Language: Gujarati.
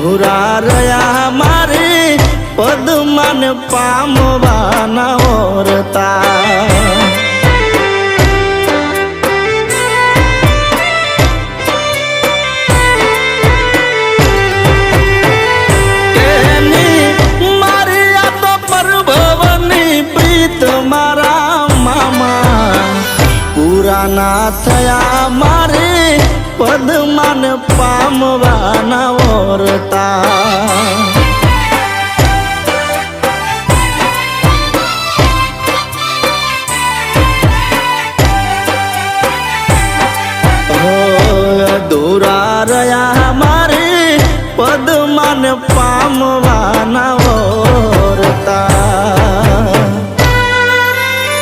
અધૂરા રહ્યા મારે પદમાન પામવાના ઓરતા ના થયા મારે પદમાન પામવાના ઓરતા